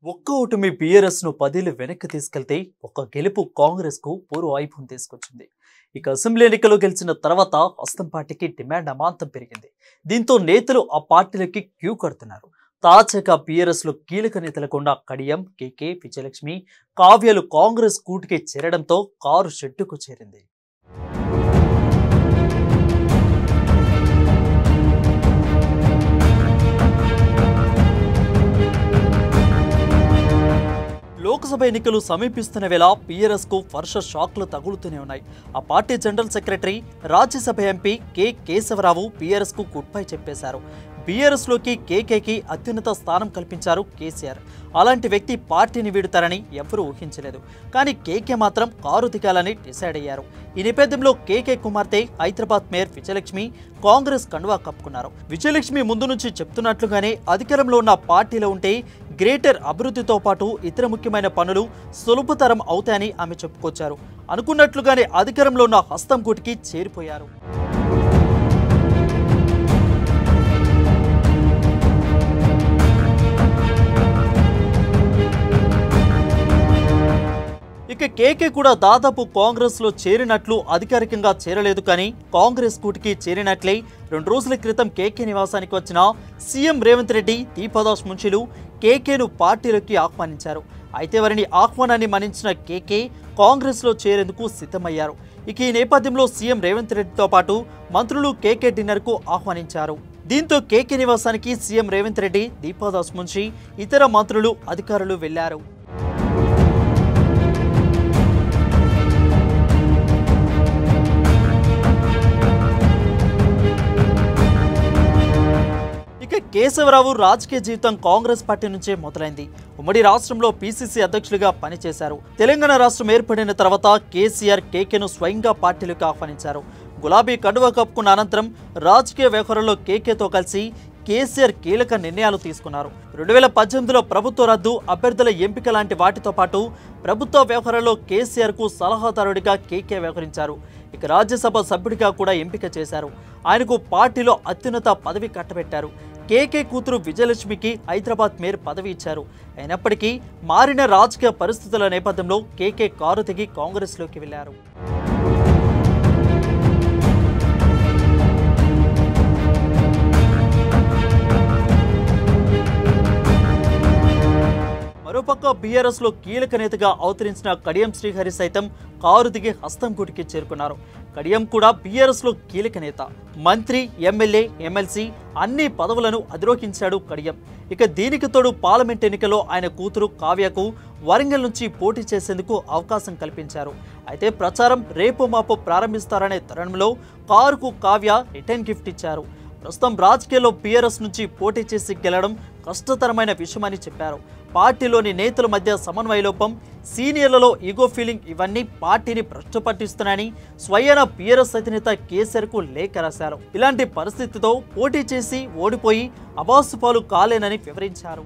ఒక్క ఓటమి బీఆర్ఎస్ను 10 వెనక్కి తీసుకెళ్తే ఒక గెలుపు కాంగ్రెస్కు పూర్వ వైభవం తీసుకొచ్చింది. ఇక అసెంబ్లీ ఎన్నికల్లో గెలిచిన తర్వాత హస్తం పార్టీకి డిమాండ్ అమాంతం పెరిగింది. దీంతో నేతలు ఆ పార్టీలకి క్యూ కడుతున్నారు. తాజాగా బీఆర్ఎస్లో కీలక నేతలకున్న కడియం, కేకే, విజయలక్ష్మి, కావ్యాలు కాంగ్రెస్ కూటికి చేరడంతో కారు షెడ్డుకు చేరింది. లోక్సభ ఎన్నికలు సమీపిస్తున్న వేళ బీఆర్ఎస్కు వర్ష షాక్లు తగులుతూనే ఉన్నాయి. ఆ party general secretary, Rajya Sabha MP K Keshava Rao బీఆర్ఎస్కు గుడ్ బై చెప్పేశారు. బీఆర్ఎస్లోకి కేకేకి అత్యున్నత స్థానం కల్పించారు కేసీఆర్. అలాంటి వ్యక్తి పార్టీని వీడుతారని ఎవరూ ఊహించలేదు. కానీ కేకే మాత్రం కారు దిగాలని డిసైడ్ అయ్యారు. ఈ నేపథ్యంలో కేకే కుమార్తె హైదరాబాద్ మేయర్ విజయలక్ష్మి కాంగ్రెస్ కండువా కప్పుకున్నారు. విజయలక్ష్మి ముందు నుంచి చెప్తున్నట్లుగానే అధికారంలో ఉన్న పార్టీలో ఉంటే గ్రేటర్ అభివృద్ధితో పాటు ఇతర ముఖ్యమైన పనులు సులభతరం అవుతాయని ఆమె చెప్పుకొచ్చారు. అనుకున్నట్లుగానే అధికారంలో ఉన్న హస్తం కూటికి చేరిపోయారు. ఇక కేకే కూడా దాదాపు కాంగ్రెస్ లో చేరినట్లు అధికారికంగా చేరలేదు, కానీ కాంగ్రెస్ కూటికి చేరినట్లే 2 రోజుల క్రితం కేకే నివాసానికి వచ్చిన సీఎం రేవంత్ రెడ్డి, దీపదాస్ మున్షిలు కేకేను పార్టీలోకి ఆహ్వానించారు. అయితే వారిని ఆహ్వానాన్ని మన్నించిన కేకే కాంగ్రెస్ లో చేరేందుకు సిద్ధమయ్యారు. ఇక ఈ నేపథ్యంలో సీఎం రేవంత్ రెడ్డితో పాటు మంత్రులు కేకే డిన్నర్ కు ఆహ్వానించారు. దీంతో కేకే నివాసానికి సీఎం రేవంత్ రెడ్డి, దీపదాస్ మున్షి, ఇతర మంత్రులు, అధికారులు వెళ్లారు. కేశవరావు రాజకీయ జీవితం కాంగ్రెస్ పార్టీ నుంచే మొదలైంది. ఉమ్మడి రాష్ట్రంలో పీసీసీ అధ్యక్షులుగా పనిచేశారు. తెలంగాణ రాష్ట్రం ఏర్పడిన తర్వాత కేసీఆర్ కేకేను స్వయంగా పార్టీలోకి ఆహ్వానించారు. గులాబీ కండువా కప్పుకున్న అనంతరం రాజకీయ వ్యవహారంలో కేకేతో కలిసి కేసీఆర్ కీలక నిర్ణయాలు తీసుకున్నారు. 2018లో ప్రభుత్వ రద్దు, అభ్యర్థుల ఎంపిక లాంటి వాటితో పాటు ప్రభుత్వ వ్యవహారాల్లో కేసీఆర్ కు సలహాదారుడిగా కేకే వ్యవహరించారు. ఇక రాజ్యసభ సభ్యుడిగా కూడా ఎంపిక చేశారు. ఆయనకు పార్టీలో అత్యున్నత పదవి కట్టబెట్టారు. కేకే కూతురు విజయలక్ష్మికి హైదరాబాద్ మేయర్ పదవి ఇచ్చారు. అయినప్పటికీ మారిన రాజకీయ పరిస్థితుల నేపథ్యంలో కేకే కారు దిగి కాంగ్రెస్లోకి వెళ్లారు. మరోపక్క బీఆర్ఎస్ లో కీలక నేతగా అవతరించిన కడియం శ్రీహరి సైతం కారు దిగి హస్తం కూటికి చేరుకున్నారు. కడియం కూడా బీఆర్ఎస్ లో కీలక నేత. మంత్రి, ఎమ్మెల్యే, ఎమ్మెల్సీ అన్ని పదవులను అధిరోహించాడు కడియం. ఇక దీనికి తోడు పార్లమెంట్ ఎన్నికల్లో ఆయన కూతురు కావ్యకు వరంగల్ నుంచి పోటీ చేసేందుకు అవకాశం కల్పించారు. అయితే ప్రచారం రేపు మాపు ప్రారంభిస్తారనే తరుణంలో కారుకు కావ్య రిటర్న్ గిఫ్ట్ ఇచ్చారు. ప్రస్తుతం రాజకీయాల్లో బీఆర్ఎస్ నుంచి పోటీ చేసి గెలవడం కష్టతరమైన విషయమని చెప్పారు. పార్టీలోని నేతల మధ్య సమన్వయ లోపం, సీనియర్లలో ఈగో ఫీలింగ్ ఇవన్నీ పార్టీని భ్రష్టు పట్టిస్తున్నాయని స్వయాన బీఆర్ఎస్ అధినేత కేసీఆర్ కు లేఖ రాశారు. ఇలాంటి పరిస్థితితో పోటీ చేసి ఓడిపోయి అబాసుపాలు కాలేనని వివరించారు.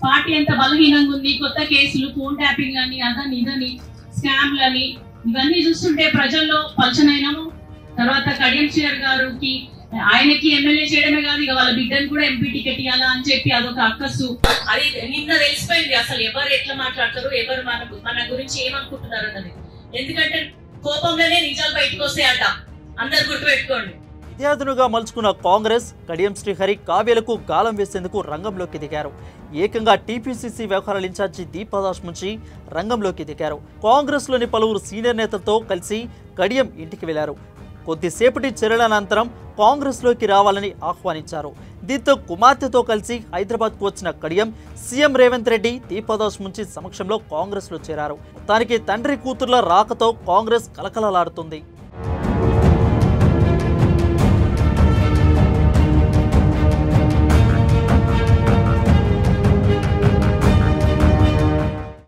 పార్టీ ఎంత బలహీనంగా ఉంది, కొత్త కేసులు, ఫోన్ ట్యాపింగ్ అని, అదని ఇదని, స్కామ్లని ఇవన్నీ చూస్తుంటే ప్రజల్లో పలచనైనాము. తర్వాత కడియం శ్రీహరి గారికి ఆయనకి ఎమ్మెల్యే చేయడమే కాదు, ఇక వాళ్ళ బిడ్డను కూడా ఎంపీ టికెట్ ఇవ్వాలా అని చెప్పి అదొక అక్కసు. అది నిన్న తెలిసిపోయింది అసలు ఎవరు ఎట్లా మాట్లాడతారు, ఎవరు మన గురించి ఏమనుకుంటున్నారు అన్నది. ఎందుకంటే కోపంలోనే నిజాలు బయటకు వస్తాయట, అందరు గుర్తుపెట్టుకోండి. విద్యార్థులుగా మలుచుకున్న కాంగ్రెస్ కడియం శ్రీహరి, కావ్యలకు గాలం వేసేందుకు రంగంలోకి దిగారు. ఏకంగా టీపీసీసీ వ్యవహారాల ఇన్ఛార్జి దీపదాస్ నుంచి రంగంలోకి దిగారు. కాంగ్రెస్ లోని పలువురు సీనియర్ నేతలతో కలిసి కడియం ఇంటికి వెళ్లారు. కొద్దిసేపటి చర్చల అనంతరం కాంగ్రెస్ లోకి రావాలని ఆహ్వానించారు. దీంతో కుమార్తెతో కలిసి హైదరాబాద్ కు వచ్చిన కడియం సీఎం రేవంత్ రెడ్డి, దీపదాస్ మున్షి సమక్షంలో కాంగ్రెస్ లో చేరారు. మొత్తానికి తండ్రి కూతుర్ల రాకతో కాంగ్రెస్ కలకలలాడుతుంది.